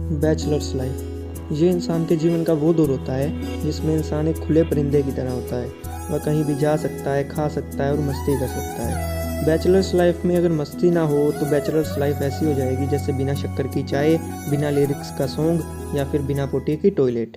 Bachelors life ये इंसान के जीवन का वो दौर होता है जिसमें इंसान एक खुले परिंदे की तरह होता है। वह कहीं भी जा सकता है, खा सकता है और मस्ती कर सकता है। बैचलर्स लाइफ में अगर मस्ती ना हो तो बैचलर्स लाइफ ऐसी हो जाएगी जैसे बिना शक्कर की चाय, बिना लिरिक्स का सॉन्ग या फिर बिना पोटी की टॉयलेट।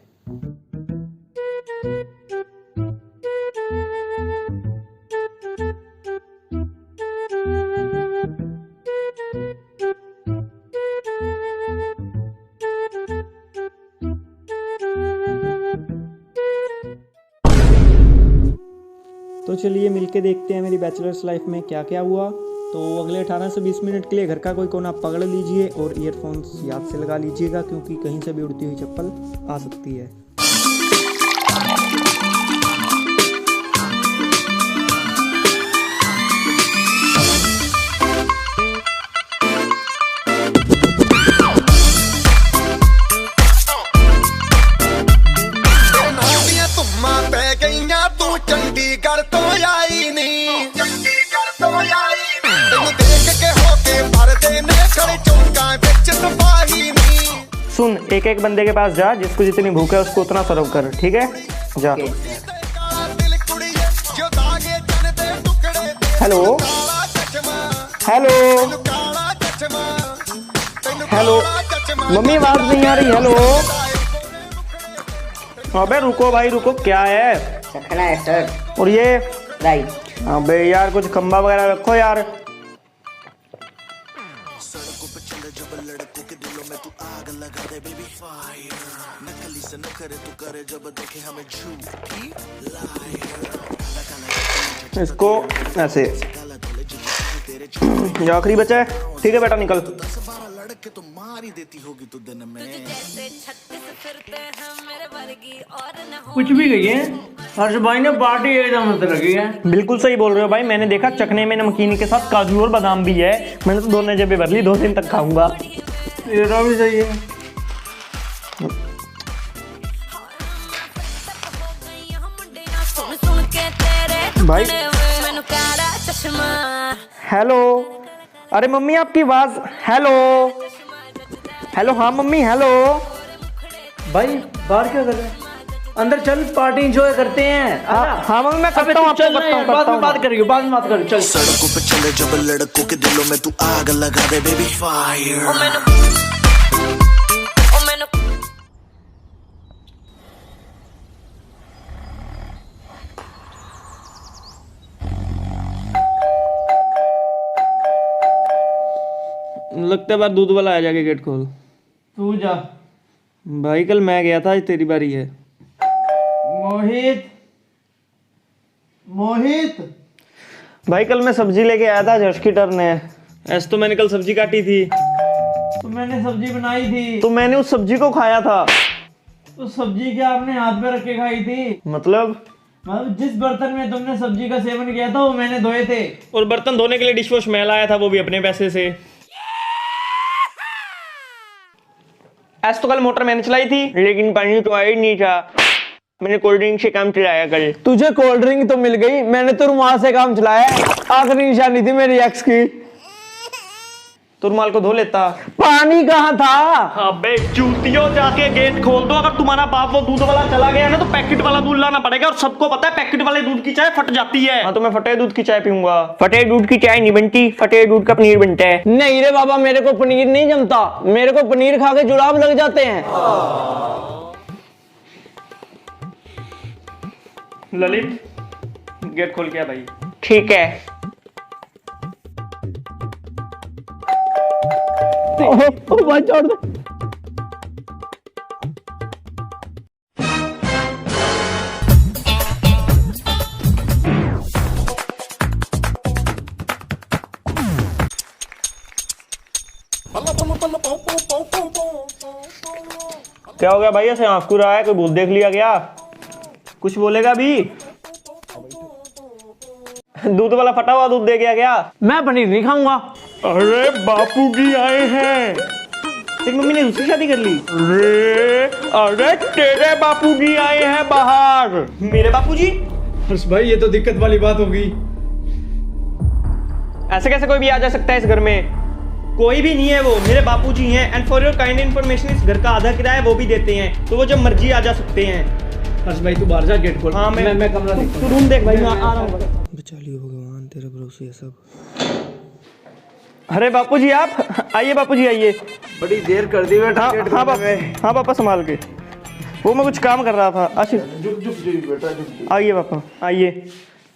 तो चलिए मिलके देखते हैं मेरी बैचलर्स लाइफ में क्या क्या हुआ। तो अगले 18 से 20 मिनट के लिए घर का कोई कोना पकड़ लीजिए और ईयरफोन्स याद से लगा लीजिएगा क्योंकि कहीं से भी उड़ती हुई चप्पल आ सकती है। चंडीगढ़ तो आई नहीं, चंडीगढ़ तो आई नहीं, तेनू देख के होके भर देने खड़े चौंका विच सिपाही नहीं। सुन, एक एक बंदे के पास जा, जिसको जितनी भूख है उसको उतना सर्व कर, ठीक है? जा। हेलो हेलो हेलो, मम्मी आवाज नहीं आ रही। हेलो, अबे रुको भाई रुको, क्या है? रखना है सर। और ये राइट। अबे यार कुछ खंबा वगैरह रखो यार। इसको ऐसे, जो आखिरी बचा है, ठीक है बेटा निकल। कुछ भी कहिए, हर्ष भाई ने पार्टी एकदम से रखी है। बिल्कुल सही बोल रहे हो भाई, मैंने देखा चखने में नमकीन के साथ काजू और बादाम भी है। मैंने तो दोनों जेबें भर ली, 2 दिन तक खाऊंगा। ये भी सही है। भाई हेलो, अरे मम्मी आपकी आवाज। हेलो हेलो, हाँ मम्मी हेलो। भाई बाहर क्या कर रहे हैं? अंदर चल, पार्टी एंजॉय करते हैं। हाँ मम्मी मैं करता हूँ, बाद में बात करेंगे, बाद में बात करेंगे। चल सड़कों पे चले जब लड़कों के दिलों में तू आग लगा दे बेबी फायर। लगता है बार दूध वाला आ जाके गेट खोल। तू जा भाई, कल मैं गया था, आज तेरी बारी है। मोहित, मोहित भाई कल मैं सब्जी लेके आया था, जश की टर्न है। ऐसे तो मैंने कल सब्जी काटी थी, तो मैंने सब्जी बनाई थी, तो मैंने उस सब्जी को खाया था। तो सब्जी क्या आपने हाथ पे रख के खाई थी? मतलब जिस बर्तन में तुमने सब्जी का सेवन किया था वो मैंने धोए थे। और बर्तन धोने के लिए डिश वॉश मैं लाया था, वो भी अपने पैसे से। ऐसे तो कल मोटर मैंने चलाई थी, लेकिन पानी तो आया ही नहीं था। मैंने कोल्ड ड्रिंक से काम चलाया कल। तुझे कोल्ड ड्रिंक तो मिल गई, मैंने तो रुमाल से काम चलाया। आखिरी निशानी थी मेरी एक्स की। तो रुमाल को धो लेता। पानी कहाँ था? अबे चूतियों, जाके गेट खोल दो। अगर तुम्हारा बाप वो दूध वाला चला गया ना तो पैकेट वाला दूध लाना पड़ेगा। और सबको पता है पैकेट वाले दूध की चाय फट जाती है। हाँ तो मैं फटे दूध की चाय पीऊंगा। फटे दूध की चाय नहीं बनती, फटे दूध का पनीर बनता है। नहीं रे बाबा, मेरे को पनीर नहीं जमता। मेरे को पनीर खा के जुलाब लग जाते हैं। ललित, गेट खोल के आ भाई। ठीक है। भाई छोड़ दे। क्या हो गया भाई, ऐसे आंख रहा है? कोई भूत देख लिया क्या? कुछ बोलेगा भी? दूध वाला फटा हुआ दूध दे गया क्या? मैं पनीर नहीं खाऊंगा। अरे बापू जी आए हैं। तेरी मम्मी ने दूसरी शादी कर ली? अरे तेरे बापू जी आए हैं बाहर। मेरे बापू जी? हर्ष भाई ये तो दिक्कत वाली बात होगी। ऐसे कैसे कोई भी आ जा सकता है इस घर में? कोई भी नहीं है, वो मेरे बापूजी हैं। And for your kind information, इस घर का आधा किराया वो भी देते हैं, तो वो जब मर्जी आ जा सकते हैं। हर्ष भाई तू बाहर जा, गेट खोल। हाँ मैं कमरा देखता तू हूँ। रूम देख भाई, मैं आ रहा हूँ। बचा लियो भगवान, तेरे भरोसे है सब। अरे बापूजी आप आइए, बापूजी आइए। बड़ी देर कर दी बेटा। हाँ गेट हाँ खोलने में। हाँ पापा संभाल के, वो मैं कुछ काम कर रहा था। आशीष झुक झुक जी बेटा, झुक झुक। आइए पापा आइए।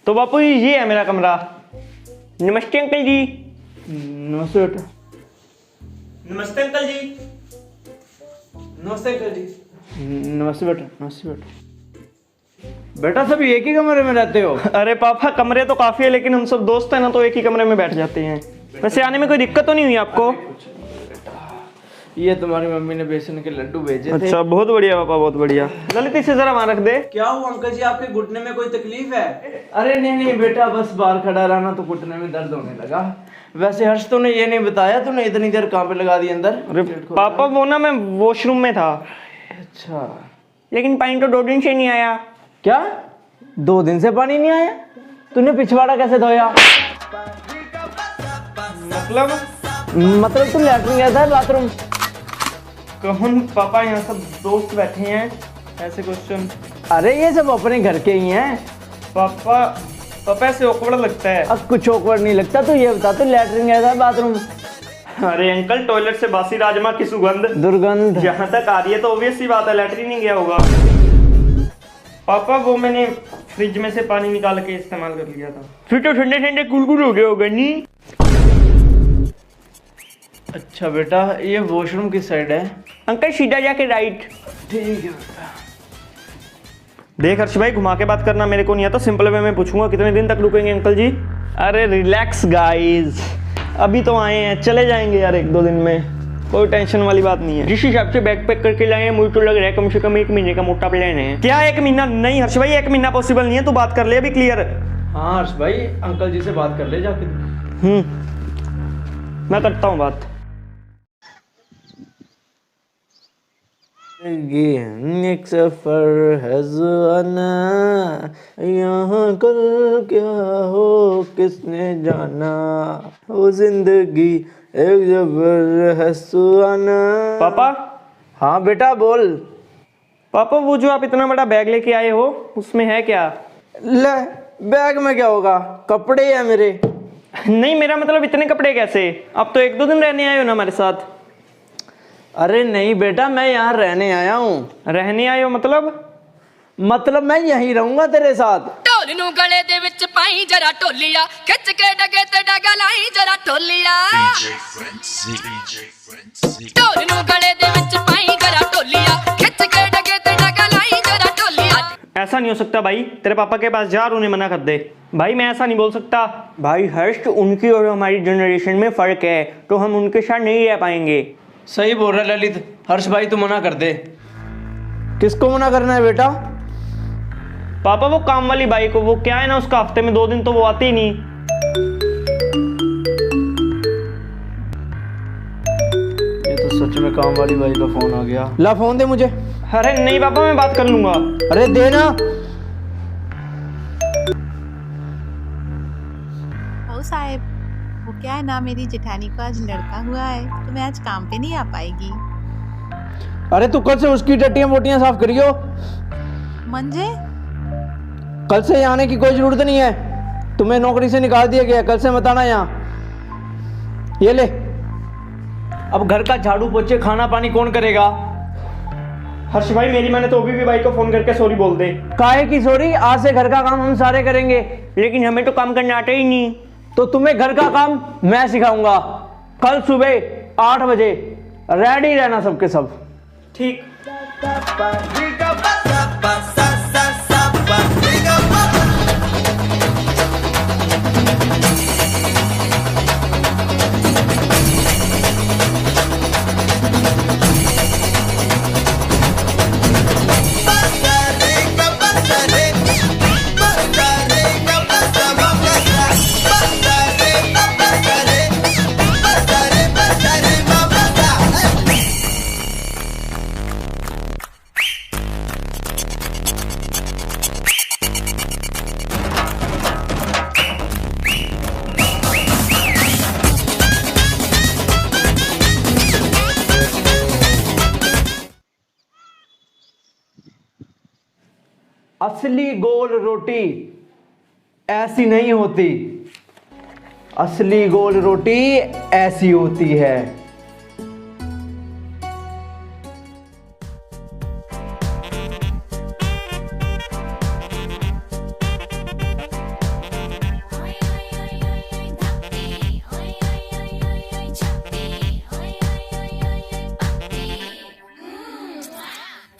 तो बापू जी ये है मेरा कमरा। नमस्ते अंकल जी। नमस्ते बेटा। नमस्ते अंकल जी। नमस्ते अंकल जी। नमस्ते बेटा, नमस्ते बेटा। बेटा सब एक ही कमरे में रहते हो? अरे पापा कमरे तो काफी है, लेकिन हम सब दोस्त हैं ना, तो एक ही कमरे में बैठ जाते हैं। वैसे आने में कोई दिक्कत तो नहीं हुई आपको? ये तुम्हारी मम्मी ने बेसन के लड्डू भेजे थे। अच्छा बहुत बढ़िया पापा, बहुत बढ़िया। ललित इसे जरा वहां रख दे। क्या हुआ अंकल जी, आपके घुटने में कोई तकलीफ है? अरे नहीं नहीं बेटा, बस बाहर खड़ा रहा ना तो घुटने में दर्द होने लगा। वैसे हर्ष तूने ये नहीं बताया, तूने इतनी देर कहाँ पे लगा दी अंदर? अरे पापा वो ना मैं वॉशरूम में था। अच्छा, लेकिन पानी तो 2 दिन से नहीं आया। क्या 2 दिन से पानी नहीं आया? तूने पिछवाड़ा कैसे धोया? मतलब तू लैट्रिन गया था, बाथरूम? कौन पापा, यहाँ सब दोस्त बैठे हैं, ऐसे क्वेश्चन। अरे ये सब अपने घर के ही हैं पापा। पापा ऐसे awkward लगता है। अब कुछ awkward नहीं लगता। तू ये बता, तू लैट्रिन गया था, बाथरूम? अरे अंकल टॉयलेट से बासी राजमा की सुगंध, दुर्गंध जहाँ तक आ रही है तो ऑब्वियस सी बात है लैट्रिन नहीं गया होगा। पापा वो मैंने फ्रिज में से पानी निकाल के इस्तेमाल कर लिया था, फिर तो ठंडे ठंडे कुलकुल हो गया होगा नहीं? अच्छा बेटा, ये वॉशरूम किस साइड है? अंकल सीधा जाके राइट। ठीक है बेटा। देख हर्ष भाई, घुमा के बात करना मेरे को नहीं आता, सिंपल वे में पूछूंगा कितने दिन तक रुकेंगे अंकल जी? अरे रिलैक्स गाइस, अभी तो आए हैं, चले जाएंगे यार 1-2 दिन में, कोई टेंशन वाली बात नहीं है। जिस हिसाब से बैग पैक करके लाए हैं, मुझे तो लग रहा है कम से कम 1 महीने का मोटा प्लान है। क्या 1 महीना? नहीं हर्ष भाई 1 महीना पॉसिबल नहीं है, तू बात कर ले अभी क्लियर। हाँ हर्ष भाई, अंकल जी से बात कर ले जाके। मैं करता हूँ बात। ये एक सफर है ज़ुआना, यहाँ कल क्या हो किसने जाना, वो जिंदगी एक जबरदस्त सुहाना। पापा। हाँ बेटा बोल। पापा वो जो आप इतना बड़ा बैग लेके आए हो, उसमें है क्या? ले, बैग में क्या होगा, कपड़े हैं मेरे। नहीं मेरा मतलब इतने कपड़े कैसे? आप तो 1-2 दिन रहने आए हो ना हमारे साथ। अरे नहीं बेटा, मैं यहाँ रहने आया हूँ। रहने आए हो मतलब? मतलब मैं यहीं रहूंगा तेरे साथ। ਢੋਲ ਨੂੰ ਗਲੇ ਦੇ ਵਿੱਚ ਪਾਈ ਜਰਾ ਢੋਲੀਆ ਖਿੱਚ ਕੇ ਡਗੇ ਤੇ ਡਗਾ ਲਾਈ ਜਰਾ ਢੋਲੀਆ ਢੋਲ ਨੂੰ ਗਲੇ ਦੇ ਵਿੱਚ ਪਾਈ ਜਰਾ ਢੋਲੀਆ ਖਿੱਚ ਕੇ ਡਗੇ ਤੇ ਡਗਾ ਲਾਈ ਜਰਾ ਢੋਲੀਆ। ऐसा नहीं हो सकता भाई, तेरे पापा के पास जा और उन्हें मना कर दे। भाई मैं ऐसा नहीं बोल सकता भाई। हर्ष उनकी और हमारी जनरेशन में फर्क है, तो हम उनके साथ नहीं रह पाएंगे। सही बोल रहा ललित। हर्ष भाई तू मना कर दे। किसको मना करना है बेटा? पापा वो काम वाली बाई को, वो क्या है ना उसका हफ्ते में 2 दिन तो वो आती ही नहीं। ये तो सच में काम वाली बाई का फोन आ गया। ला फोन दे मुझे। अरे नहीं पापा मैं बात कर लूंगा। अरे दे ना। ओ साहब, वो क्या है ना, मेरी जेठानी को आज लड़का हुआ है, तो मैं आज काम पे नहीं आ पाएगी। अरे तू कल से उसकी टट्टियां मोटियां साफ करियो। मंजे कल से यहाँ आने की कोई जरूरत नहीं है, तुम्हें नौकरी से निकाल दिया गया, कल से मत आना यहाँ। ये ले। अब घर का झाड़ू पोछे खाना पानी कौन करेगा? हर्ष भाई मेरी माने तो भी भाई को फोन करके सॉरी बोल दे। काहे की सॉरी? आज से घर का काम हम सारे करेंगे। लेकिन हमें तो काम करना आता ही नहीं। तो तुम्हें घर का काम मैं सिखाऊंगा। कल सुबह 8 बजे रेडी रहना सबके सब। ठीक। असली गोल रोटी ऐसी नहीं होती, असली गोल रोटी ऐसी होती है।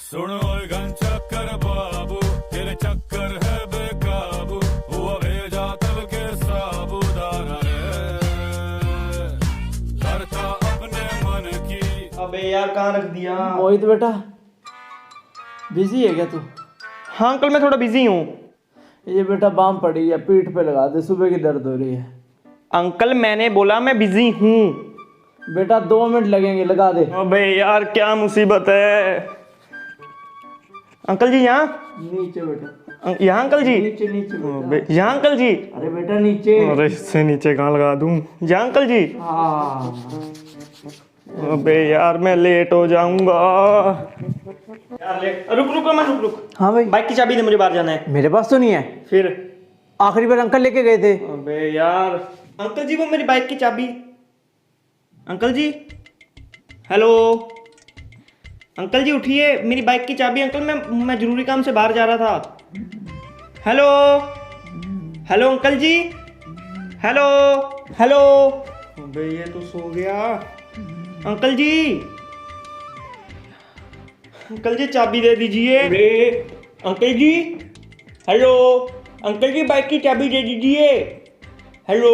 सुनो गन चक्कर बाबू, तेरे चक्कर है बेकाबू, हुआ भेजा कल के साबुदाना रे, करता अपने मन की। अबे यार कहाँ रख दिया? मोहित बेटा बिजी है क्या तू? हाँ अंकल मैं थोड़ा बिजी हूँ। ये बेटा बाम पड़ी है, पीठ पे लगा दे, सुबह की दर्द हो रही है। अंकल मैंने बोला मैं बिजी हूँ। बेटा 2 मिनट लगेंगे, लगा दे। अबे यार क्या मुसीबत है। अंकल जी यहाँ नीचे बेटा, यहाँ अंकल जी नीचे नीचे बेटा। यहाँ अंकल जी। अरे बेटा नीचे। अरे इससे नीचे कहाँ लगा दूँ? यहाँ अंकल जी। हाँ अबे यार मैं लेट हो जाऊंगा यार। रुक मैं रुक। हाँ भाई, बाइक की चाबी दे, मुझे बाहर जाना है। मेरे पास तो नहीं है। फिर आखिरी बार अंकल लेके गए थे। अबे यार अंकल जी वो मेरी बाइक की चाबी। अंकल जी हेलो अंकल जी उठिए, मेरी बाइक की चाबी। अंकल मैं जरूरी काम से बाहर जा रहा था। हेलो हेलो अंकल जी, हेलो हेलो। अबे ये तो सो गया। अंकल जी चाबी दे दीजिए। अरे अंकल जी हेलो अंकल जी बाइक की चाबी दे दीजिए। हेलो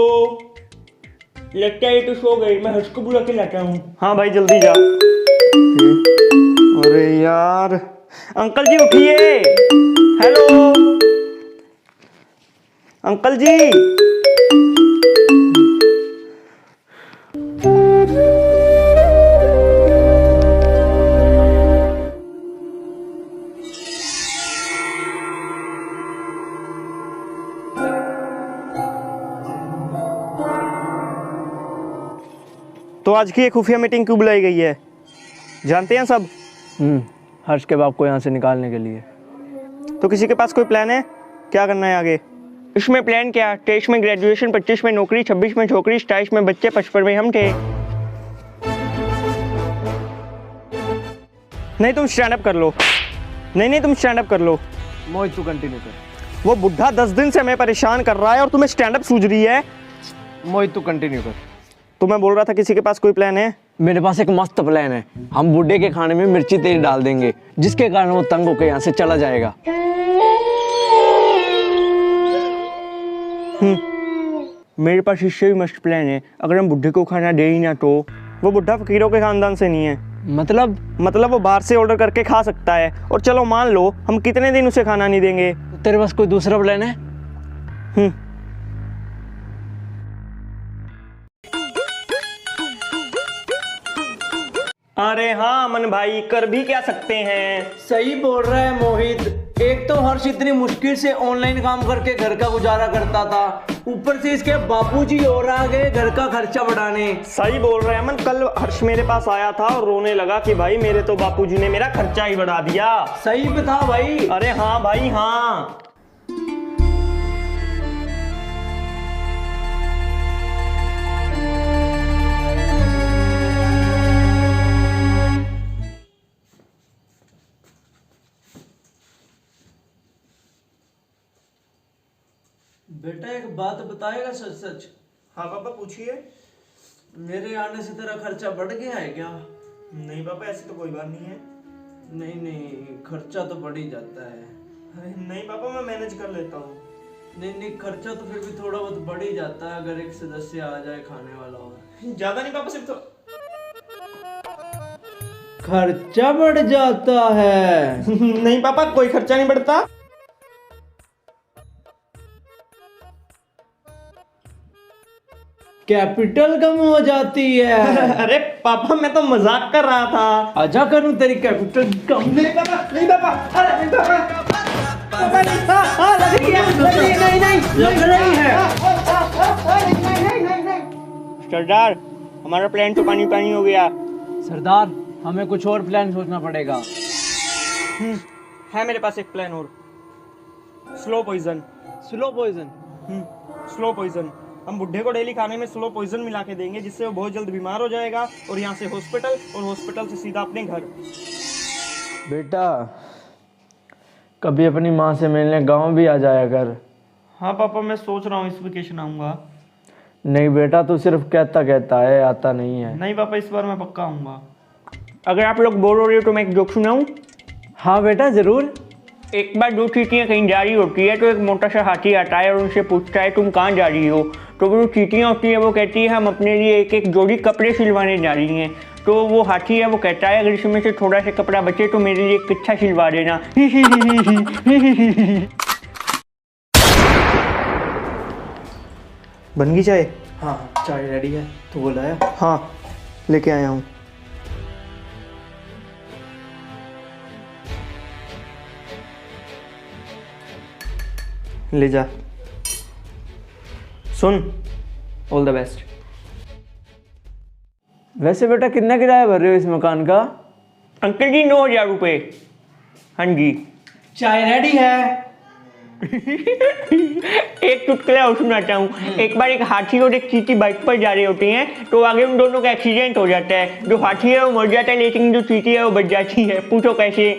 लगता है ये तो सो गई, मैं हर्ष को बुला के लाता हूँ। हाँ भाई जल्दी जा। अरे यार अंकल जी उठिए। हेलो अंकल जी। तो आज की ये खुफिया मीटिंग क्यों बुलाई गई है जानते हैं सब? हर्ष के बाप को यहाँ से निकालने के लिए। तो किसी के पास कोई प्लान है? क्या करना है आगे? इसमें प्लान क्या? 23 में ग्रेजुएशन, 25 में नौकरी, 26 में छोकरी, 27 में बच्चे, 55 में हम थे। नहीं तुम स्टैंड अप कर लो। नहीं तुम स्टैंड अप कर लो। मोहित तू कंटिन्यू कर। वो बुढ़ा 10 दिन से हमें परेशान कर रहा है और तुम्हें स्टैंड अप सूझ रही है। मोहित तू कंटिन्यू कर। तो मैं बोल रहा था किसी के पास कोई प्लान है? मेरे पास एक मस्त प्लान है। हम बुड्ढे के खाने में मिर्ची तेल डाल देंगे, जिसके कारण वो तंग होकर यहाँ से चला जाएगा। मेरे पास इससे भी मस्त प्लान है। अगर हम बुढ़े को खाना दे ही ना तो वो बुढ़ा फकीरों के खानदान से नहीं है। मतलब वो बाहर से ऑर्डर करके खा सकता है। और चलो मान लो हम कितने दिन उसे खाना नहीं देंगे। तो तेरे पास कोई दूसरा प्लान है? अरे हाँ अमन भाई, कर भी क्या सकते हैं। सही बोल रहा है मोहित। एक तो हर्ष इतनी मुश्किल से ऑनलाइन काम करके घर का गुजारा करता था, ऊपर से इसके बापूजी और आ गए घर का खर्चा बढ़ाने। सही बोल रहे हैं अमन। कल हर्ष मेरे पास आया था और रोने लगा कि भाई मेरे तो बापूजी ने मेरा खर्चा ही बढ़ा दिया। सही पे था भाई। अरे हाँ भाई हाँ। बेटा एक बात बताएगा सच सच? हाँ पापा पूछिए। मेरे आने से तेरा खर्चा बढ़ गया है क्या? नहीं पापा ऐसी तो कोई बात नहीं है। नहीं खर्चा तो बढ़ ही जाता है। अरे नहीं पापा मैं मैनेज कर लेता हूँ। नहीं खर्चा तो फिर भी थोड़ा बहुत बढ़ ही जाता है अगर एक सदस्य आ जाए खाने वाला हो। ज्यादा नहीं पापा, सिर्फ तो खर्चा बढ़ जाता है। नहीं पापा कोई खर्चा नहीं बढ़ता। कैपिटल कम हो जाती है। अरे पापा मैं तो मजाक कर रहा था। आजा करूं तेरी कैपिटल कम। नहीं पापा नहीं पापा। अरे नहीं पापा। पापा नहीं। हाँ लग रही है। नहीं लग रही है। सरदार हमारा प्लान तो पानी पानी हो गया। सरदार हमें कुछ और प्लान सोचना पड़ेगा। है मेरे पास एक प्लान और। Slow poison. Slow poison? Slow poison. हम बुढ़े को डेली खाने में स्लो पॉइजन मिला के देंगे, जिससे वो बहुत जल्द बीमार हो जाएगा और यहाँ से हॉस्पिटल, और हॉस्पिटल से सीधा अपने घर। बेटा कभी अपनी माँ से मिलने गांव भी आ जाया कर। हाँ पापा, मैं सोच रहा हूँ इस वेकेशन आऊँगा। नहीं बेटा, तू सिर्फ कहता है, आता नहीं है। नहीं पापा, इस बार मैं पक्का आऊँगा। अगर आप लोग बोर हो रहे हो तो मैं एक जोक सुनाऊँ? हाँ बेटा ज़रूर। एक बार दो चींटियाँ कहीं जा रही होती है तो एक मोटा सा हाथी आता है और उनसे पूछता है तुम कहाँ जा रही हो। तो वो जो चींटियाँ होती है वो कहती है हम अपने लिए एक एक जोड़ी कपड़े सिलवाने जा रही हैं। तो वो हाथी है वो कहता है अगर इसमें से थोड़ा सा कपड़ा बचे तो मेरे लिए एक कच्छा सिलवा देना। बन गई चाय? हाँ चाय रेडी है, तू बुलाया? हाँ लेके आया हूँ। ले जा। सुन, ऑल द बेस्ट। वैसे बेटा कितना किराया भर रहे हो इस मकान का? अंकल जी 9,000 रुपये। हाँ जी। चाय रेडी है। एक चुटकुला और सुनाता हूँ। एक बार एक हाथी और एक चींटी बाइक पर जा रहे होते हैं तो आगे उन दोनों का एक्सीडेंट हो जाता है। जो हाथी है वो मर जाता है लेकिन जो चींटी है वो बच जाती है। पूछो कैसे?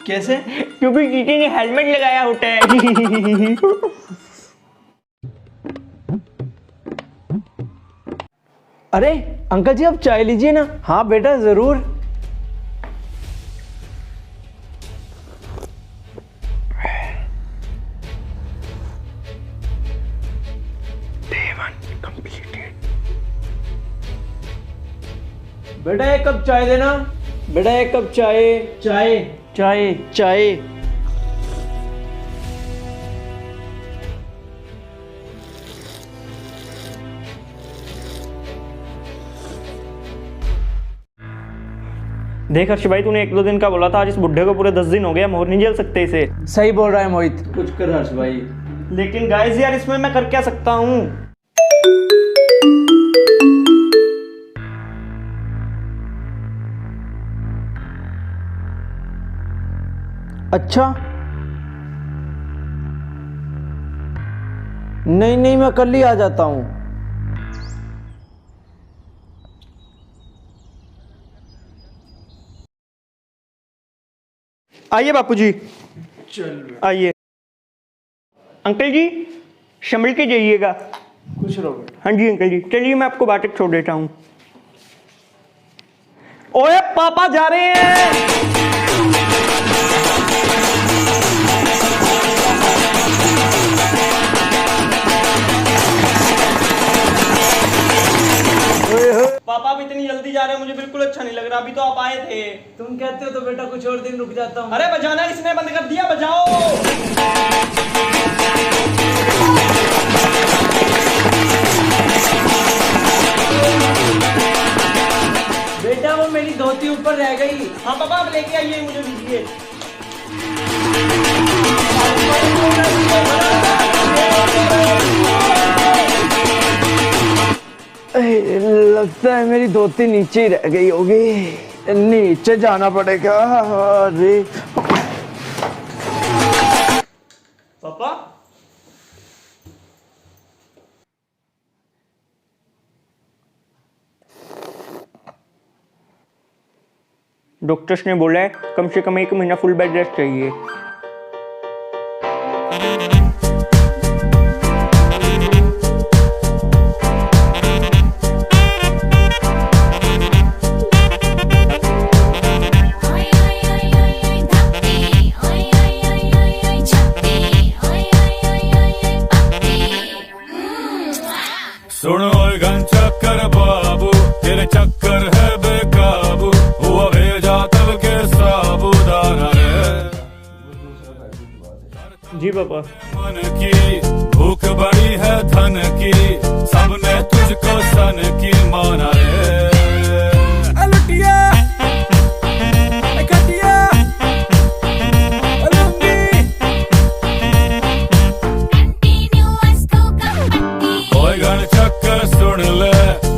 कैसे? क्योंकि चींटी ने हेलमेट लगाया होता है। अरे अंकल जी आप चाय लीजिए ना। हाँ बेटा ज़रूर। बेटा एक कप चाय देना। बेटा एक कप चाय। चाय चाय चाय। देख हर्ष भाई, तूने 1-2 दिन का बोला था, आज इस बुढ़े को पूरे 10 दिन हो गया। हम और नहीं झेल सकते इसे। सही बोल रहा है मोहित, कुछ कर हर्ष भाई। लेकिन गाइस यार इसमें मैं कर क्या सकता हूँ? अच्छा नहीं मैं कल ही आ जाता हूँ। आइए बापूजी, आइए। अंकल जी संभल के जाइएगा। खुश रहो बेटा। हाँ जी अंकल जी, चलिए मैं आपको बात छोड़ देता हूँ। ओए पापा जा रहे हैं। पापा आप इतनी जल्दी जा रहे हो, मुझे बिल्कुल अच्छा नहीं लग रहा। अभी तो आप आए थे। तुम कहते हो तो बेटा कुछ और दिन रुक जाता हूँ। अरे बजाना इसने बंद कर दिया, बजाओ। बेटा वो मेरी धोती ऊपर रह गई। हाँ पापा आप लेके आइए, मुझे दीजिए। लगता है मेरी धोती नीचे ही रह गई होगी। नीचे जाना पड़ेगा। अरे पापा डॉक्टर्स ने बोला है कम से कम 1 महीना फुल बेड रेस्ट चाहिए। सुन ओए घन चक्कर बाबू, तेरे चक्कर है बेकाबू, हुआ भेजा तब के साबुदाना रे। जी पापा। मन की भूख बड़ी है धन की, सबने तुझको सन की माना रे। अलटिया कटिया ओए घन चक्कर सुन ले,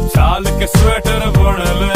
शाल के स्वेटर बुन ले।